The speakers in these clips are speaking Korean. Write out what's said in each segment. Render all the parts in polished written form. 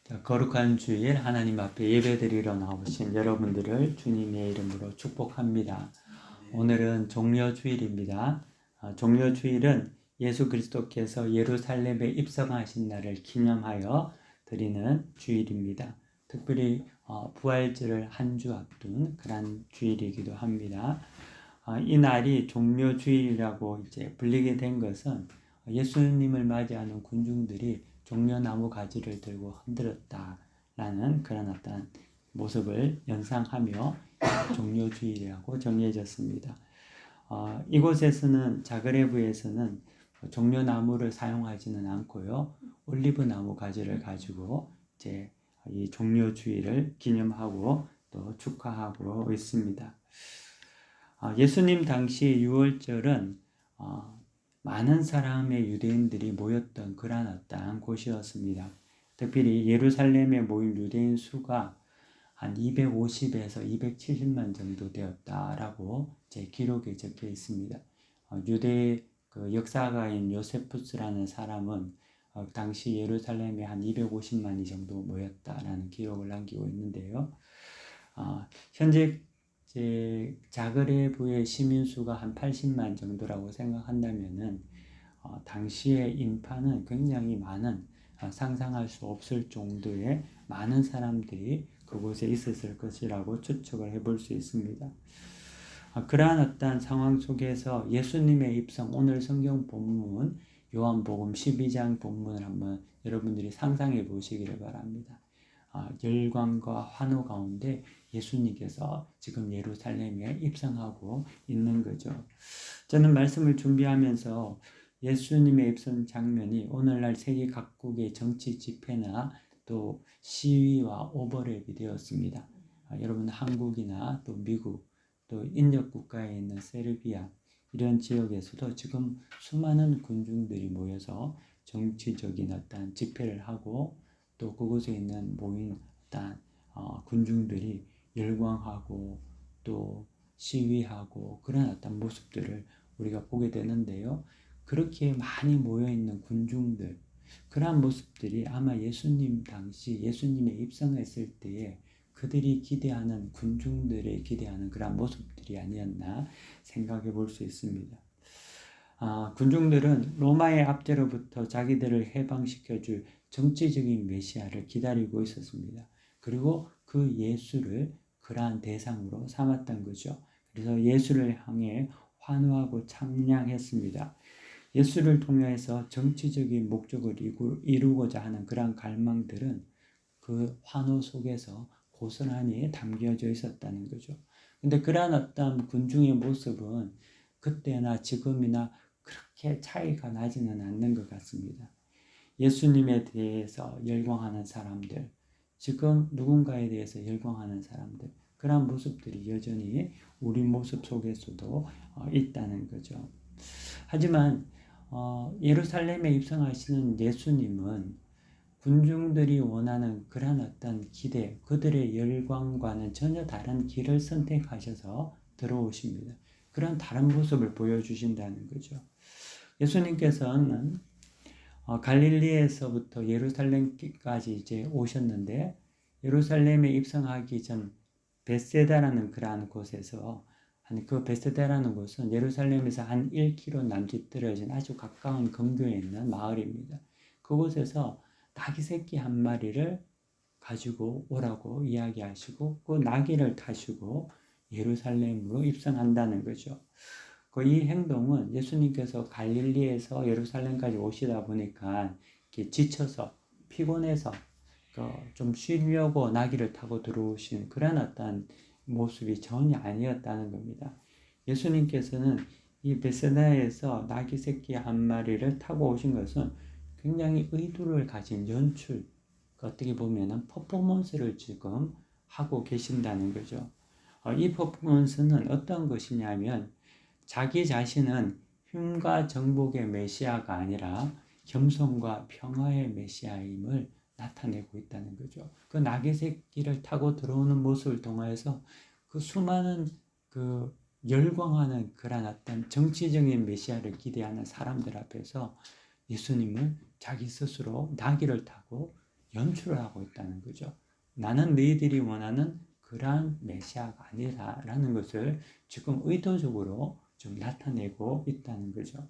자, 거룩한 주일 하나님 앞에 예배드리러 나오신 여러분들을 주님의 이름으로 축복합니다. 오늘은 종려주일입니다. 종려주일은 예수 그리스도께서 예루살렘에 입성하신 날을 기념하여 드리는 주일입니다. 특별히 부활절을 한 주 앞둔 그런 주일이기도 합니다. 이 날이 종려주일이라고 이제 불리게 된 것은 예수님을 맞이하는 군중들이 종려나무 가지를 들고 흔들었다라는 그런 어떤 모습을 연상하며 종려주일이라고 정해졌습니다. 이곳에서는 자그레브에서는 종려나무를 사용하지는 않고요, 올리브나무 가지를 가지고 이제 이 종려주일을 기념하고 또 축하하고 있습니다. 예수님 당시 6월절은 많은 사람의 유대인들이 모였던 그러한 어떠한 곳이었습니다. 특별히 예루살렘에 모인 유대인 수가 한 250에서 270만 정도 되었다라고 제 기록에 적혀 있습니다. 유대 그 역사가인 요세푸스라는 사람은 당시 예루살렘에 한 250만이 정도 모였다라는 기록을 남기고 있는데요. 현재 자그레브의 시민수가 한 80만 정도라고 생각한다면은 당시의 인파는 굉장히 많은, 상상할 수 없을 정도의 많은 사람들이 그곳에 있었을 것이라고 추측을 해볼 수 있습니다. 그러한 어떤 상황 속에서 예수님의 입성, 오늘 성경 본문 요한복음 12장 본문을 한번 여러분들이 상상해 보시기를 바랍니다. 열광과 환호 가운데 예수님께서 지금 예루살렘에 입성하고 있는 거죠. 저는 말씀을 준비하면서 예수님의 입성 장면이 오늘날 세계 각국의 정치 집회나 또 시위와 오버랩이 되었습니다. 여러분, 한국이나 또 미국, 또 인접 국가에 있는 세르비아, 이런 지역에서도 지금 수많은 군중들이 모여서 정치적인 어떤 집회를 하고, 또 그곳에 있는 모인 어떤 군중들이 열광하고 또 시위하고 그런 어떤 모습들을 우리가 보게 되는데요. 그렇게 많이 모여있는 군중들, 그러한 모습들이 아마 예수님 당시 예수님의 입성했을 때에 그들이 기대하는, 군중들의 기대하는 그런 모습들이 아니었나 생각해 볼 수 있습니다. 군중들은 로마의 압제로부터 자기들을 해방시켜줄 정치적인 메시아를 기다리고 있었습니다. 그리고 그 예수를 그러한 대상으로 삼았던 거죠. 그래서 예수를 향해 환호하고 찬양했습니다. 예수를 통해서 정치적인 목적을 이루고자 하는 그러한 갈망들은 그 환호 속에서 고스란히 담겨져 있었다는 거죠. 근데 그러한 어떤 군중의 모습은 그때나 지금이나 그렇게 차이가 나지는 않는 것 같습니다. 예수님에 대해서 열광하는 사람들, 지금 누군가에 대해서 열광하는 사람들, 그런 모습들이 여전히 우리 모습 속에서도 있다는 거죠. 하지만 예루살렘에 입성하시는 예수님은 군중들이 원하는 그런 어떤 기대, 그들의 열광과는 전혀 다른 길을 선택하셔서 들어오십니다. 그런 다른 모습을 보여주신다는 거죠. 예수님께서는 갈릴리에서부터 예루살렘까지 이제 오셨는데, 예루살렘에 입성하기 전 베세다라는 그러한 곳에서, 그 베세다라는 곳은 예루살렘에서 한 1km 남짓 떨어진 아주 가까운 근교에 있는 마을입니다. 그곳에서 나귀 새끼 한 마리를 가지고 오라고 이야기하시고 그 나귀를 타시고 예루살렘으로 입성한다는 거죠. 이 행동은 예수님께서 갈릴리에서 예루살렘까지 오시다 보니까 지쳐서 피곤해서 좀 쉬려고 나귀를 타고 들어오신 그런 어떤 모습이 전혀 아니었다는 겁니다. 예수님께서는 이 베세다에서 나귀 새끼 한 마리를 타고 오신 것은 굉장히 의도를 가진 연출, 어떻게 보면 퍼포먼스를 지금 하고 계신다는 거죠. 이 퍼포먼스는 어떤 것이냐면 자기 자신은 힘과 정복의 메시아가 아니라 겸손과 평화의 메시아임을 나타내고 있다는 거죠. 그 나귀 새끼를 타고 들어오는 모습을 통해서 그 수많은 열광하는 그런 어떤 정치적인 메시아를 기대하는 사람들 앞에서 예수님은 자기 스스로 나귀를 타고 연출을 하고 있다는 거죠. 나는 너희들이 원하는 그러한 메시아가 아니라라는 것을 지금 의도적으로 좀 나타내고 있다는 거죠.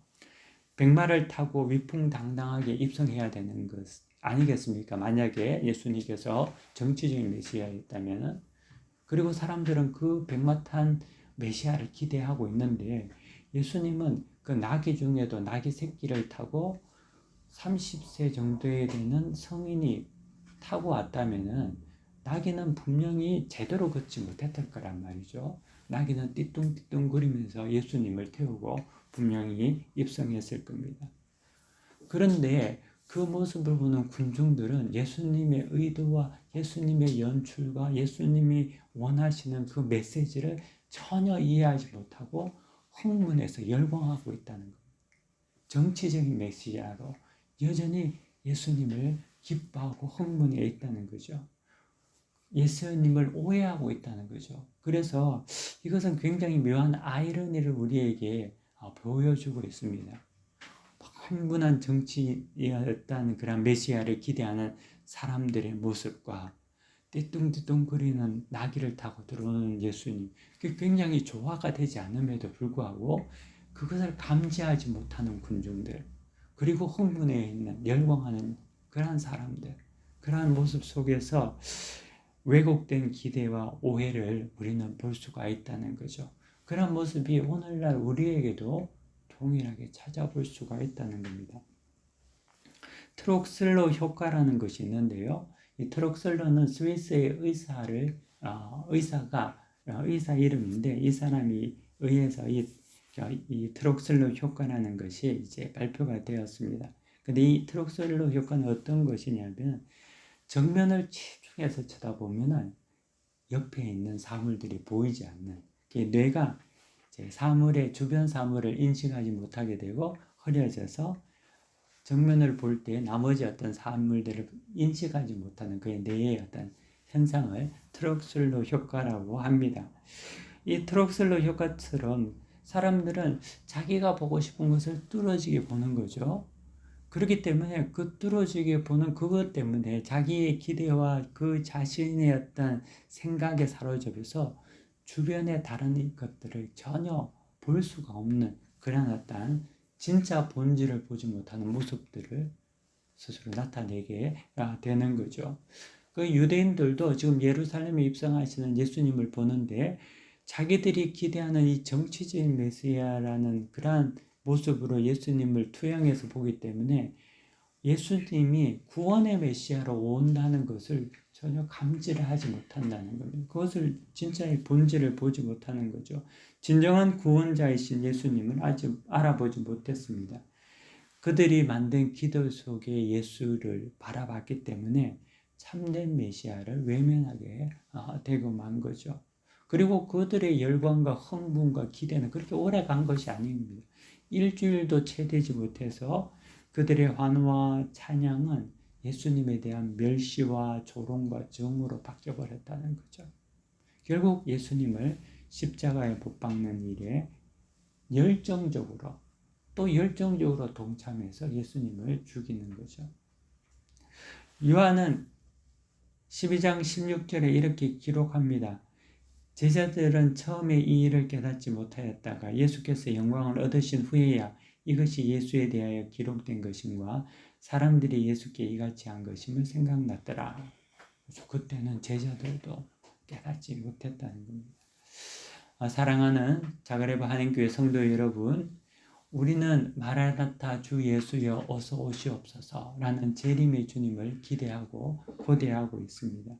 백마를 타고 위풍당당하게 입성해야 되는 것 아니겠습니까? 만약에 예수님께서 정치적인 메시아였다면. 그리고 사람들은 그 백마 탄 메시아를 기대하고 있는데 예수님은 그 나귀 중에도 나귀 새끼를 타고 30세 정도에 되는 성인이 타고 왔다면은 나귀는 분명히 제대로 걷지 못했을 거란 말이죠. 나귀는 띠뚱띠뚱거리면서 예수님을 태우고 분명히 입성했을 겁니다. 그런데 그 모습을 보는 군중들은 예수님의 의도와 예수님의 연출과 예수님이 원하시는 그 메시지를 전혀 이해하지 못하고 흥분해서 열광하고 있다는 겁니다. 정치적인 메시아로 여전히 예수님을 기뻐하고 흥분해 있다는 거죠. 예수님을 오해하고 있다는 거죠. 그래서 이것은 굉장히 묘한 아이러니를 우리에게 보여주고 있습니다. 흥분한 정치였다는 그런 메시아를 기대하는 사람들의 모습과 띠뚱띠뚱거리는 나귀를 타고 들어오는 예수님, 굉장히 조화가 되지 않음에도 불구하고 그것을 감지하지 못하는 군중들, 그리고 흥분해 있는 열광하는 그러한 사람들, 그러한 모습 속에서 왜곡된 기대와 오해를 우리는 볼 수가 있다는 거죠. 그런 모습이 오늘날 우리에게도 동일하게 찾아볼 수가 있다는 겁니다. 트록슬러 효과라는 것이 있는데요. 이 트록슬러는 스위스의 의사 이름인데 이 사람이 의해서 이 트록슬러 효과라는 것이 이제 발표가 되었습니다. 근데 이 트록슬러 효과는 어떤 것이냐면 정면을 집중해서 쳐다보면은 옆에 있는 사물들이 보이지 않는 뇌가 주변 사물을 인식하지 못하게 되고 흐려져서 정면을 볼 때 나머지 어떤 사물들을 인식하지 못하는 그의 뇌의 어떤 현상을 트록슬러 효과라고 합니다. 이 트록슬러 효과처럼 사람들은 자기가 보고 싶은 것을 뚫어지게 보는 거죠. 그렇기 때문에 그 뚫어지게 보는 그것 때문에 자기의 기대와 그 자신의 어떤 생각에 사로잡혀서 주변의 다른 것들을 전혀 볼 수가 없는 그런 어떤 진짜 본질을 보지 못하는 모습들을 스스로 나타내게 되는 거죠. 그 유대인들도 지금 예루살렘에 입성하시는 예수님을 보는데 자기들이 기대하는 이 정치적인 메시아라는 그러한 모습으로 예수님을 투영해서 보기 때문에 예수님이 구원의 메시아로 온다는 것을 전혀 감지를 하지 못한다는 겁니다. 그것을 진짜의 본질을 보지 못하는 거죠. 진정한 구원자이신 예수님은 아직 알아보지 못했습니다. 그들이 만든 기도 속에 예수를 바라봤기 때문에 참된 메시아를 외면하게 되고 만 거죠. 그리고 그들의 열광과 흥분과 기대는 그렇게 오래 간 것이 아닙니다. 일주일도 채 되지 못해서 그들의 환호와 찬양은 예수님에 대한 멸시와 조롱과 정으로 바뀌어버렸다는 거죠. 결국 예수님을 십자가에 못 박는 일에 열정적으로 동참해서 예수님을 죽이는 거죠. 요한은 12장 16절에 이렇게 기록합니다. 제자들은 처음에 이 일을 깨닫지 못하였다가 예수께서 영광을 얻으신 후에야 이것이 예수에 대하여 기록된 것임과 사람들이 예수께 이같이 한 것임을 생각났더라. 그때는 제자들도 깨닫지 못했다는 겁니다. 사랑하는 자그레브 한인교회 성도 여러분, 우리는 마라나타 주 예수여 어서 오시옵소서라는 재림의 주님을 기대하고 고대하고 있습니다.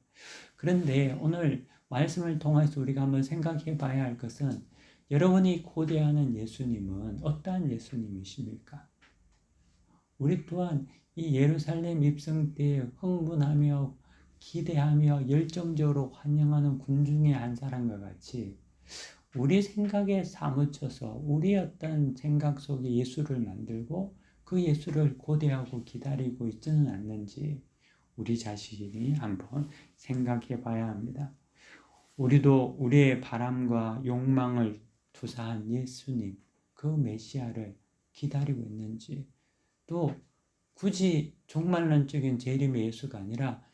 그런데 오늘 말씀을 통해서 우리가 한번 생각해 봐야 할 것은 여러분이 고대하는 예수님은 어떠한 예수님이십니까? 우리 또한 이 예루살렘 입성 때 흥분하며 기대하며 열정적으로 환영하는 군중의 한 사람과 같이 우리 생각에 사무쳐서 우리 어떤 생각 속에 예수를 만들고 그 예수를 고대하고 기다리고 있지는 않는지 우리 자신이 한번 생각해 봐야 합니다. 우리도 우리의 바람과 욕망을 투사한 예수님, 그 메시아를 기다리고 있는지, 또 굳이 종말론적인 재림의 예수가 아니라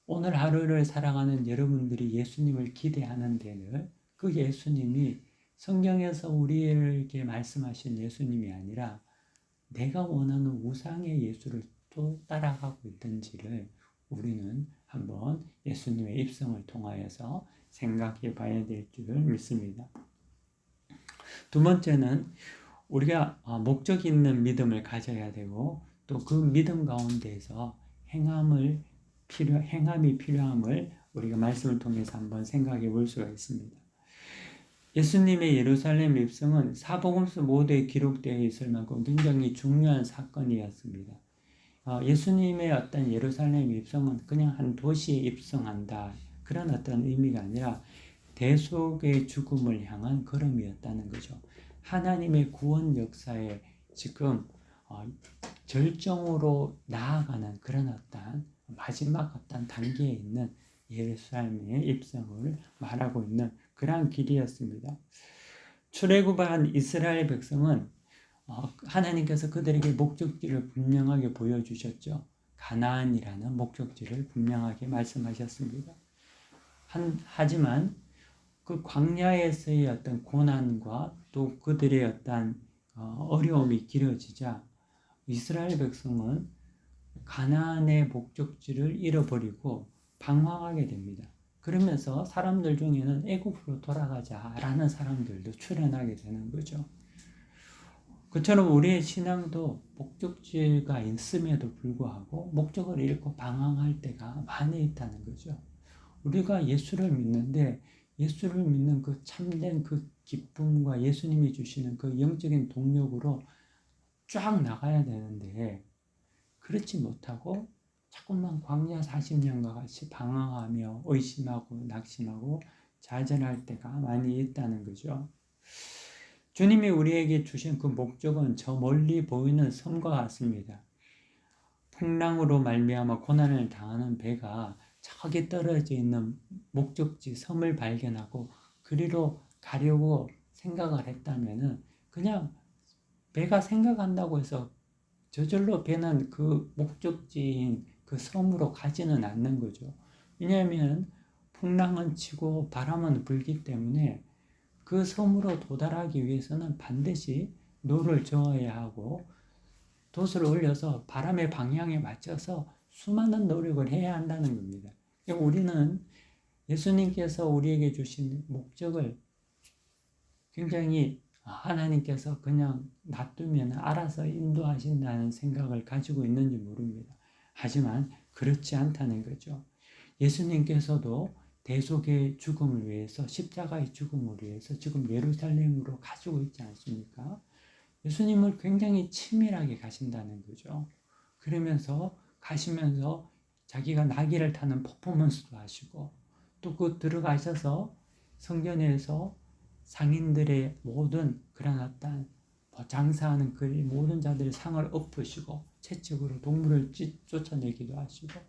오늘 하루를 살아가는 여러분들이 예수님을 기대하는 데는 그 예수님이 성경에서 우리에게 말씀하신 예수님이 아니라 내가 원하는 우상의 예수를 또 따라가고 있던지를 우리는 한번 예수님의 입성을 통하여서 생각해 봐야 될 줄 믿습니다. 두 번째는 우리가 목적 있는 믿음을 가져야 되고 또 그 믿음 가운데에서 행함이 필요함을 우리가 말씀을 통해서 한번 생각해 볼 수가 있습니다. 예수님의 예루살렘 입성은 사복음서 모두에 기록되어 있을 만큼 굉장히 중요한 사건이었습니다. 예수님의 어떤 예루살렘 입성은 그냥 한 도시에 입성한다 그런 어떤 의미가 아니라 대속의 죽음을 향한 걸음이었다는 거죠. 하나님의 구원 역사에 지금 절정으로 나아가는 그런 어떤 마지막 어떤 단계에 있는 예루살렘의 입성을 말하고 있는 그러한 길이었습니다. 출애굽한 이스라엘 백성은 하나님께서 그들에게 목적지를 분명하게 보여주셨죠. 가나안이라는 목적지를 분명하게 말씀하셨습니다. 하지만 그 광야에서의 어떤 고난과 또 그들의 어떤 어려움이 길어지자 이스라엘 백성은 가나안의 목적지를 잃어버리고 방황하게 됩니다. 그러면서 사람들 중에는 애굽으로 돌아가자라는 사람들도 출현하게 되는 거죠. 그처럼 우리의 신앙도 목적지가 있음에도 불구하고 목적을 잃고 방황할 때가 많이 있다는 거죠. 우리가 예수를 믿는데 예수를 믿는 그 참된 그 기쁨과 예수님이 주시는 그 영적인 동력으로 쫙 나가야 되는데 그렇지 못하고 자꾸만 광야 40년과 같이 방황하며 의심하고 낙심하고 좌절할 때가 많이 있다는 거죠. 주님이 우리에게 주신 그 목적은 저 멀리 보이는 섬과 같습니다. 풍랑으로 말미암아 고난을 당하는 배가 저기 떨어져 있는 목적지 섬을 발견하고 그리로 가려고 생각을 했다면은 그냥 배가 생각한다고 해서 저절로 배는 그 목적지인 그 섬으로 가지는 않는 거죠. 왜냐하면 풍랑은 치고 바람은 불기 때문에 그 섬으로 도달하기 위해서는 반드시 노를 저어야 하고 돛을 올려서 바람의 방향에 맞춰서 수많은 노력을 해야 한다는 겁니다. 우리는 예수님께서 우리에게 주신 목적을 굉장히 하나님께서 그냥 놔두면 알아서 인도하신다는 생각을 가지고 있는지 모릅니다. 하지만 그렇지 않다는 거죠. 예수님께서도 대속의 죽음을 위해서 십자가의 죽음을 위해서 지금 예루살렘으로 가지고 있지 않습니까? 예수님을 굉장히 치밀하게 가신다는 거죠. 그러면서 가시면서 자기가 나귀를 타는 퍼포먼스도 하시고 또 그 들어가셔서 성전에서 상인들의 모든 그런 어떤 장사하는 그 모든 자들의 상을 엎으시고 채찍으로 동물을 쫓아내기도 하시고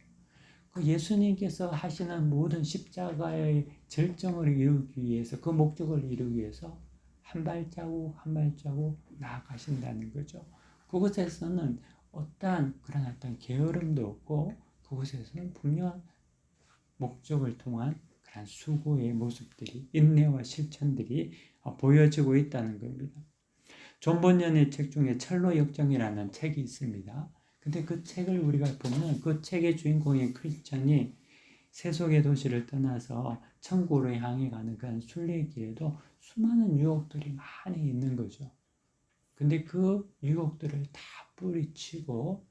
그 예수님께서 하시는 모든 십자가의 절정을 이루기 위해서 그 목적을 이루기 위해서 한 발자국 한 발자국 나아가신다는 거죠. 그곳에서는 어떠한 그런 어떤 게으름도 없고 그곳에서는 분명한 목적을 통한 그런 수고의 모습들이 인내와 실천들이 보여지고 있다는 겁니다. 존 번연의 책 중에 철로 역정이라는 책이 있습니다. 근데 그 책을 우리가 보면 그 책의 주인공인 크리스찬이 세속의 도시를 떠나서 천국으로 향해 가는 그런 순례길에도 수많은 유혹들이 많이 있는 거죠. 근데 그 유혹들을 다 뿌리치고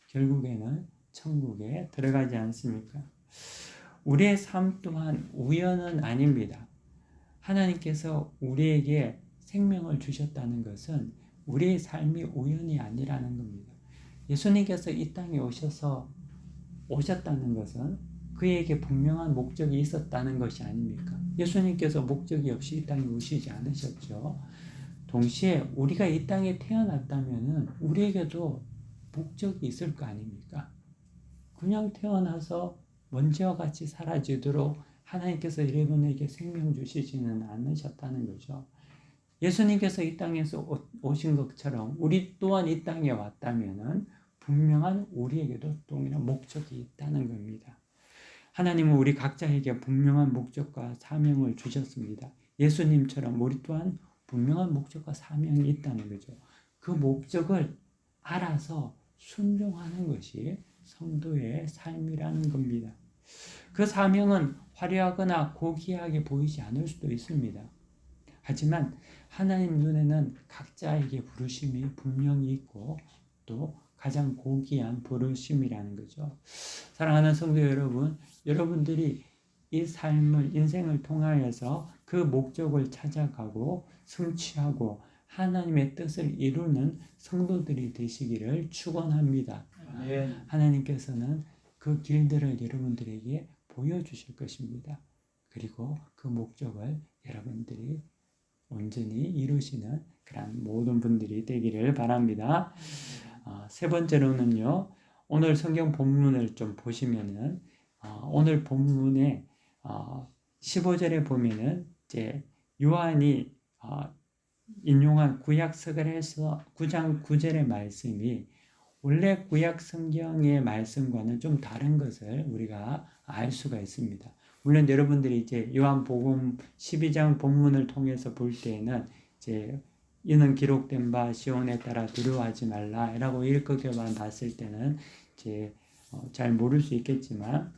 결국에는 천국에 들어가지 않습니까? 우리의 삶 또한 우연은 아닙니다. 하나님께서 우리에게 생명을 주셨다는 것은 우리의 삶이 우연이 아니라는 겁니다. 예수님께서 이 땅에 오셨다는 것은 그에게 분명한 목적이 있었다는 것이 아닙니까? 예수님께서 목적이 없이 이 땅에 오시지 않으셨죠. 동시에 우리가 이 땅에 태어났다면 우리에게도 목적이 있을 거 아닙니까? 그냥 태어나서 먼지와 같이 사라지도록 하나님께서 여러분에게 생명 주시지는 않으셨다는 거죠. 예수님께서 이 땅에서 오신 것처럼 우리 또한 이 땅에 왔다면 분명한 우리에게도 동일한 목적이 있다는 겁니다. 하나님은 우리 각자에게 분명한 목적과 사명을 주셨습니다. 예수님처럼 우리 또한 분명한 목적과 사명이 있다는 거죠. 그 목적을 알아서 순종하는 것이 성도의 삶이라는 겁니다. 그 사명은 화려하거나 고귀하게 보이지 않을 수도 있습니다. 하지만 하나님 눈에는 각자에게 부르심이 분명히 있고 또 가장 고귀한 부르심이라는 거죠. 사랑하는 성도 여러분, 여러분들이 이 삶을, 인생을 통하여서 그 목적을 찾아가고 성취하고 하나님의 뜻을 이루는 성도들이 되시기를 축원합니다. 하나님께서는 그 길들을 여러분들에게 보여주실 것입니다. 그리고 그 목적을 여러분들이 온전히 이루시는 그런 모든 분들이 되기를 바랍니다. 세 번째로는요, 오늘 성경 본문을 좀 보시면은 오늘 본문에 15절에 보면은 이제 요한이 인용한 구약 서가랴서 9장 9절의 말씀이 원래 구약 성경의 말씀과는 좀 다른 것을 우리가 알 수가 있습니다. 물론 여러분들이 이제 요한복음 12장 본문을 통해서 볼 때에는 이제 이는 기록된 바 시온에 따라 두려워하지 말라라고 읽어만 봤을 때는 이제 잘 모를 수 있겠지만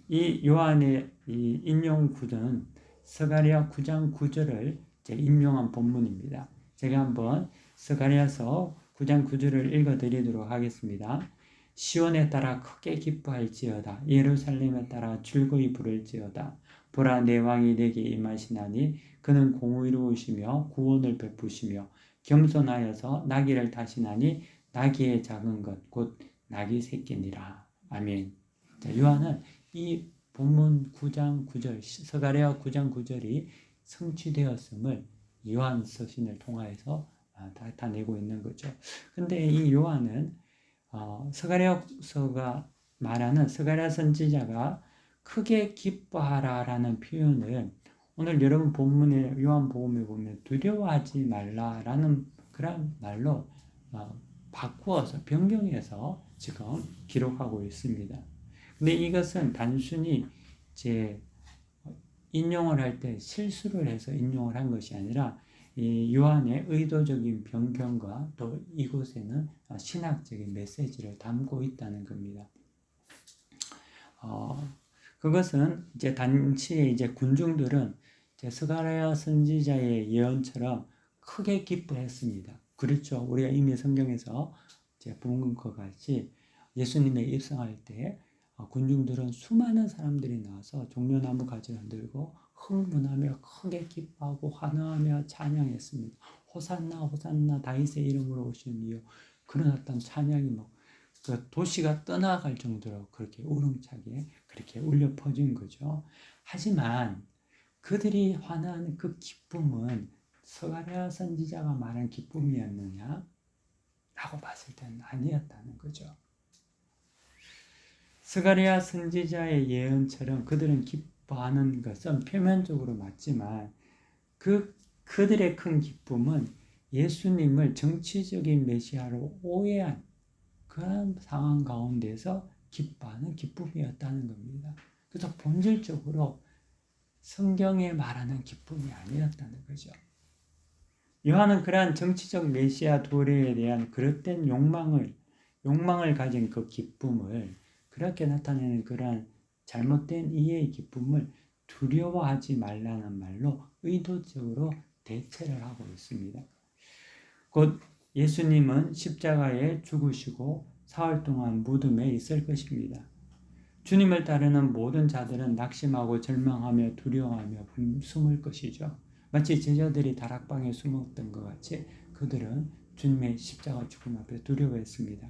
이 요한의 이 인용 구는 스가랴 9장 9절을 이제 인용한 본문입니다. 제가 한번 스가랴서 9장 9절을 읽어드리도록 하겠습니다. 시온에 따라 크게 기뻐할지어다. 예루살렘에 따라 즐거이 부를지어다. 보라 내 왕이 내게 임하시나니 그는 공의로우시며 구원을 베푸시며 겸손하여서 나귀를 타시나니 나귀의 작은 것 곧 나귀 새끼니라. 아멘. 자, 요한은 이 본문 9장 9절 스가랴 9장 9절이 성취되었음을 요한 서신을 통하여서 나타내고 있는 거죠. 근데 이 요한은 스가랴서가 말하는 스가랴 선지자가 크게 기뻐하라라는 표현을 오늘 여러분 본문에 요한복음에 보면 두려워하지 말라라는 그런 말로 바꾸어서 변경해서 지금 기록하고 있습니다. 근데 이것은 단순히 제 인용을 할 때 실수를 해서 인용을 한 것이 아니라 이 요한의 의도적인 변경과 또 이곳에는 신학적인 메시지를 담고 있다는 겁니다. 그것은 이제 당시에 이제 군중들은 이제 스가랴 선지자의 예언처럼 크게 기뻐했습니다. 그렇죠. 우리가 이미 성경에서 이제 본 것 같이 예수님의 입성할 때 군중들은 수많은 사람들이 나와서 종려나무 가지를 들고 흥분하며 크게 기뻐하고 환호하며 찬양했습니다. 호산나 호산나 다윗의 이름으로 오신 이요. 그런 어떤 찬양이 그 도시가 떠나갈 정도로 그렇게 우렁차게 그렇게 울려 퍼진 거죠. 하지만 그들이 환호하는 그 기쁨은 스가랴 선지자가 말한 기쁨이었느냐? 라고 봤을 때는 아니었다는 거죠. 스가랴 선지자의 예언처럼 그들은 기뻐하는 것은 표면적으로 맞지만 그들의 큰 기쁨은 예수님을 정치적인 메시아로 오해한 그런 상황 가운데서 기뻐하는 기쁨이었다는 겁니다. 그래서 본질적으로 성경에 말하는 기쁨이 아니었다는 거죠. 요한은 그러한 정치적 메시아 도래에 대한 그릇된 욕망을 가진 그 기쁨을 그렇게 나타내는 그러한 잘못된 이해의 기쁨을 두려워하지 말라는 말로 의도적으로 대체를 하고 있습니다. 곧 예수님은 십자가에 죽으시고 사흘 동안 무덤에 있을 것입니다. 주님을 따르는 모든 자들은 낙심하고 절망하며 두려워하며 숨을 것이죠. 마치 제자들이 다락방에 숨었던 것 같이 그들은 주님의 십자가 죽음 앞에 두려워했습니다.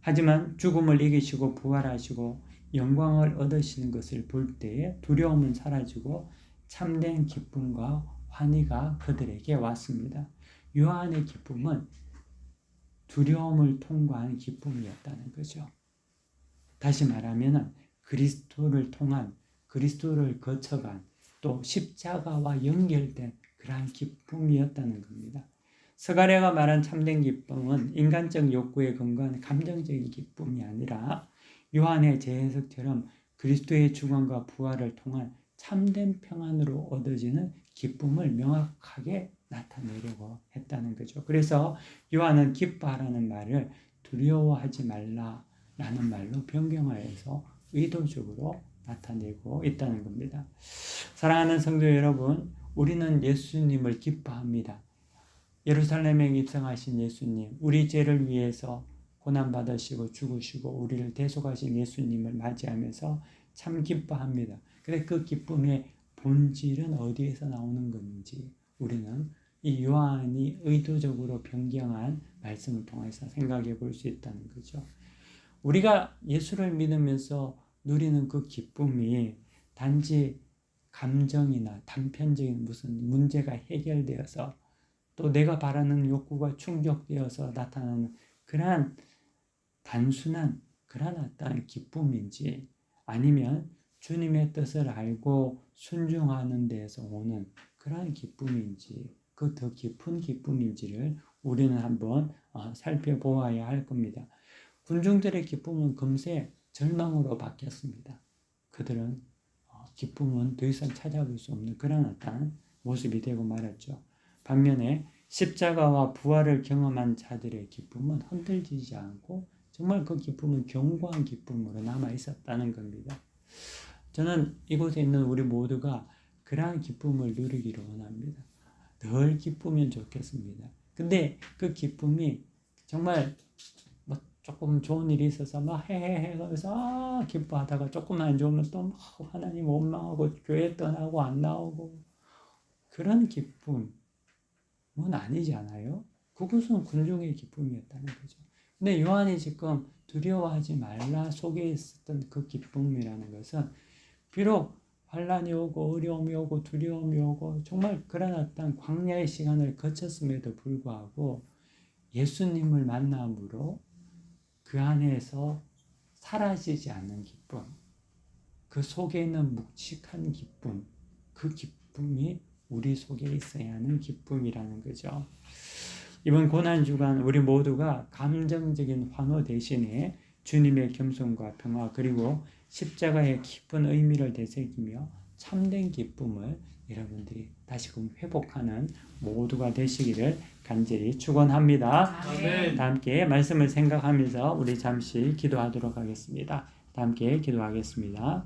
하지만 죽음을 이기시고 부활하시고 영광을 얻으시는 것을 볼 때에 두려움은 사라지고 참된 기쁨과 환희가 그들에게 왔습니다. 요한의 기쁨은 두려움을 통과한 기쁨이었다는 거죠. 다시 말하면 그리스도를 통한, 그리스도를 거쳐간 또 십자가와 연결된 그러한 기쁨이었다는 겁니다. 스가랴가 말한 참된 기쁨은 인간적 욕구에 근거한 감정적인 기쁨이 아니라 요한의 재해석처럼 그리스도의 죽음과 부활을 통한 참된 평안으로 얻어지는 기쁨을 명확하게 나타내려고 했다는 거죠. 그래서 요한은 기뻐하라는 말을 두려워하지 말라라는 말로 변경하여서 의도적으로 나타내고 있다는 겁니다. 사랑하는 성도 여러분, 우리는 예수님을 기뻐합니다. 예루살렘에 입성하신 예수님, 우리 죄를 위해서 고난받으시고 죽으시고 우리를 대속하신 예수님을 맞이하면서 참 기뻐합니다. 그런데 그 기쁨의 본질은 어디에서 나오는 건지 우리는 이 요한이 의도적으로 변경한 말씀을 통해서 생각해 볼 수 있다는 거죠. 우리가 예수를 믿으면서 누리는 그 기쁨이 단지 감정이나 단편적인 무슨 문제가 해결되어서 또 내가 바라는 욕구가 충족되어서 나타나는 그러한 단순한 그러한 어떠한 기쁨인지 아니면 주님의 뜻을 알고 순종하는 데에서 오는 그러한 기쁨인지 그 더 깊은 기쁨인지를 우리는 한번 살펴보아야 할 겁니다. 군중들의 기쁨은 금세 절망으로 바뀌었습니다. 그들은 기쁨은 더 이상 찾아볼 수 없는 그런 어떤 모습이 되고 말았죠. 반면에 십자가와 부활을 경험한 자들의 기쁨은 흔들리지 않고 정말 그 기쁨은 견고한 기쁨으로 남아 있었다는 겁니다. 저는 이곳에 있는 우리 모두가 그러한 기쁨을 누리기를 원합니다. 늘 기쁘면 좋겠습니다. 근데 그 기쁨이 정말 뭐 조금 좋은 일이 있어서 막 헤헤헤 하면서 기뻐하다가 조금 안 좋으면 또 막 하나님 원망하고 교회 떠나고 안 나오고 그런 기쁨은 아니잖아요. 그것은 군중의 기쁨이었다는 거죠. 근데 요한이 지금 두려워하지 말라 속에 있었던 그 기쁨이라는 것은 비록 환난이 오고 어려움이 오고 두려움이 오고 정말 그런 어떤 광야의 시간을 거쳤음에도 불구하고 예수님을 만남으로 그 안에서 사라지지 않는 기쁨, 그 속에 있는 묵직한 기쁨, 그 기쁨이 우리 속에 있어야 하는 기쁨이라는 거죠. 이번 고난주간 우리 모두가 감정적인 환호 대신에 주님의 겸손과 평화 그리고 십자가의 깊은 의미를 되새기며 참된 기쁨을 여러분들이 다시금 회복하는 모두가 되시기를 간절히 축원합니다. 아멘. 다 함께 말씀을 생각하면서 우리 잠시 기도하도록 하겠습니다. 다 함께 기도하겠습니다.